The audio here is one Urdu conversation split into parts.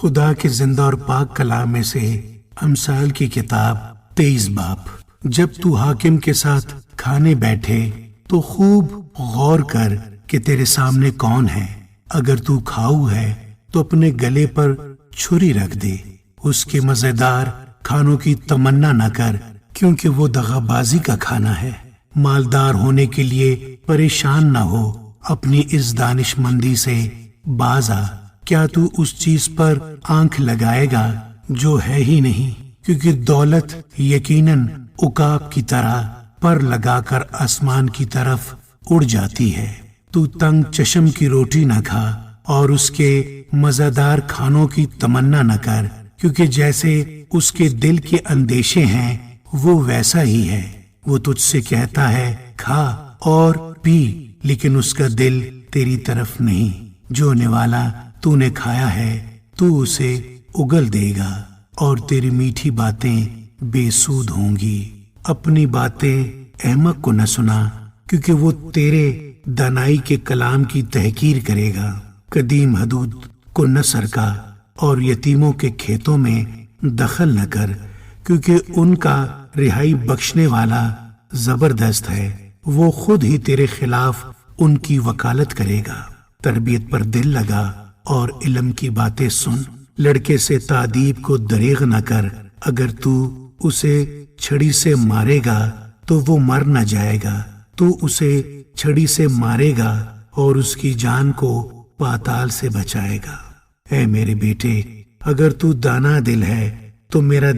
خدا کے زندہ اور پاک کلام میں سے امثال کی کتاب 23 باب۔ جب تو حاکم کے ساتھ کھانے بیٹھے تو خوب غور کر کہ تیرے سامنے کون ہے۔ اگر تو کھاؤ ہے تو اپنے گلے پر چھری رکھ دے۔ اس کے مزیدار کھانوں کی تمنا نہ کر، کیونکہ وہ دغا بازی کا کھانا ہے۔ مالدار ہونے کے لیے پریشان نہ ہو، اپنی اس دانش مندی سے باز آ۔ کیا تو اس چیز پر آنکھ لگائے گا جو ہے ہی نہیں؟ کیونکہ دولت یقیناً عقاب کی طرح پر لگا کر آسمان کی طرف اڑ جاتی ہے۔ تو تنگ چشم کی روٹی نہ کھا اور اس کے مزیدار کھانوں کی تمنا نہ کر، کیونکہ جیسے اس کے دل کے اندیشے ہیں وہ ویسا ہی ہے۔ وہ تجھ سے کہتا ہے کھا اور پی، لیکن اس کا دل تیری طرف نہیں۔ جو نوالا تو نے کھایا ہے تو اسے اگل دے گا، اور تیری میٹھی باتیں بے سود ہوں گی۔ اپنی باتیں احمق کو نہ سنا، کیونکہ وہ تیرے دانائی کے کلام کی تحقیر کرے گا۔ قدیم حدود کو نہ سرکا اور یتیموں کے کھیتوں میں دخل نہ کر، کیونکہ ان کا رہائی بخشنے والا زبردست ہے۔ وہ خود ہی تیرے خلاف ان کی وکالت کرے گا۔ تربیت پر دل لگا اور علم کی باتیں سن۔ لڑکے سے تادیب کو دریغ نہ کر۔ اگر تو اسے چھڑی سے مارے گا تو وہ مر نہ جائے گا۔ تو اسے چھڑی سے مارے گا اور اس کی جان کو پاتال سے بچائے گا۔ اے میرے بیٹے، اگر تو دانا دل ہے تو میرا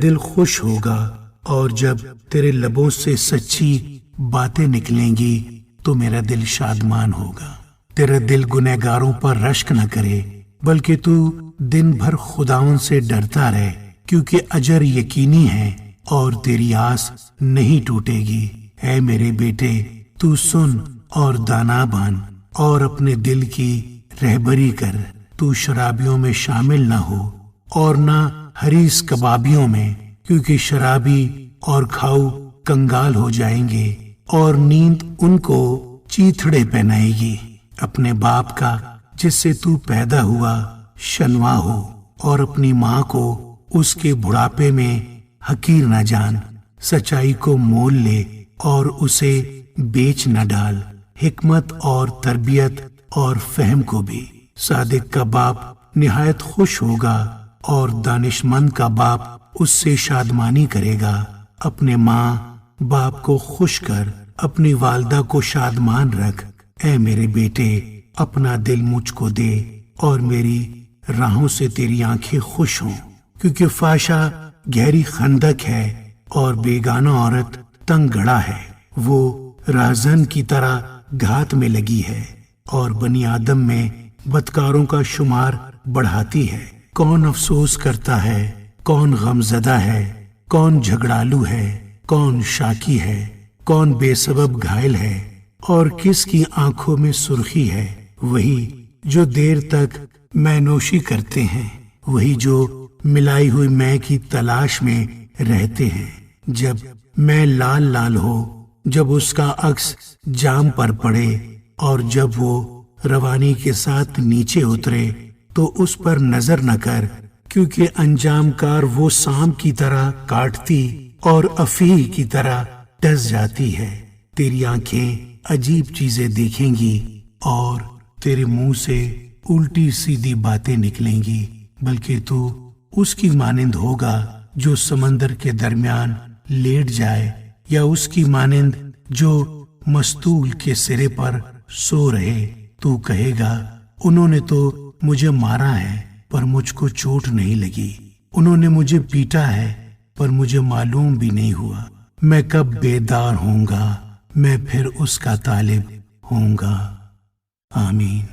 دل خوش ہوگا، اور جب تیرے لبوں سے سچی باتیں نکلیں گی تو میرا دل شادمان ہوگا۔ تیرا دل گنہگاروں پر رشک نہ کرے، بلکہ تو دن بھر خداوند سے ڈرتا رہے، کیونکہ اجر یقینی ہے اور تیری آس نہیں ٹوٹے گی۔ اے میرے بیٹے، تو سن اور دانا بن اور اپنے دل کی رہبری کر۔ تو شرابیوں میں شامل نہ ہو اور نہ حریص کبابیوں میں، کیونکہ شرابی اور کھاؤ کنگال ہو جائیں گے اور نیند ان کو چیتھڑے پہنائے گی۔ اپنے باپ کا جس سے تو پیدا ہوا شنوا ہو، اور اپنی ماں کو اس کے بڑھاپے میں حقیر نہ جان۔ سچائی کو مول لے اور اسے بیچ نہ ڈال، حکمت اور تربیت اور فہم کو بھی۔ صادق کا باپ نہایت خوش ہوگا اور دانش مند کا باپ اس سے شادمانی کرے گا۔ اپنے ماں باپ کو خوش کر، اپنی والدہ کو شادمان رکھ۔ اے میرے بیٹے، اپنا دل مجھ کو دے اور میری راہوں سے تیری آنکھیں خوش ہوں، کیونکہ فاشا گہری خندق ہے اور بیگانہ عورت تنگ گڑھا ہے۔ وہ راہزن کی طرح گھات میں لگی ہے اور بنی آدم میں بدکاروں کا شمار بڑھاتی ہے۔ کون افسوس کرتا ہے، کون غم زدہ ہے، کون جھگڑالو ہے، کون شاکی ہے، کون بے سبب گھائل ہے، اور کس کی آنکھوں میں سرخی ہے؟ وہی جو دیر تک مے نوشی کرتے ہیں، وہی جو ملائی ہوئی مے کی تلاش میں رہتے ہیں۔ جب مے لال لال ہو، جب اس کا عکس جام پر پڑے، اور جب وہ روانی کے ساتھ نیچے اترے تو اس پر نظر نہ کر، کیونکہ انجام کار وہ سام کی طرح کاٹتی اور افیہ کی طرح ڈس جاتی ہے۔ تیری آنکھیں عجیب چیزیں دیکھیں گی اور تیرے منہ سے الٹی سیدھی باتیں نکلیں گی، بلکہ تو اس کی مانند ہوگا جو سمندر کے درمیان لیٹ جائے، یا اس کی مانند جو مستول کے سرے پر سو رہے۔ تو کہے گا انہوں نے تو مجھے مارا ہے پر مجھ کو چوٹ نہیں لگی، انہوں نے مجھے پیٹا ہے پر مجھے معلوم بھی نہیں ہوا۔ میں کب بیدار ہوں گا، میں پھر اس کا طالب ہوں گا۔ آمین۔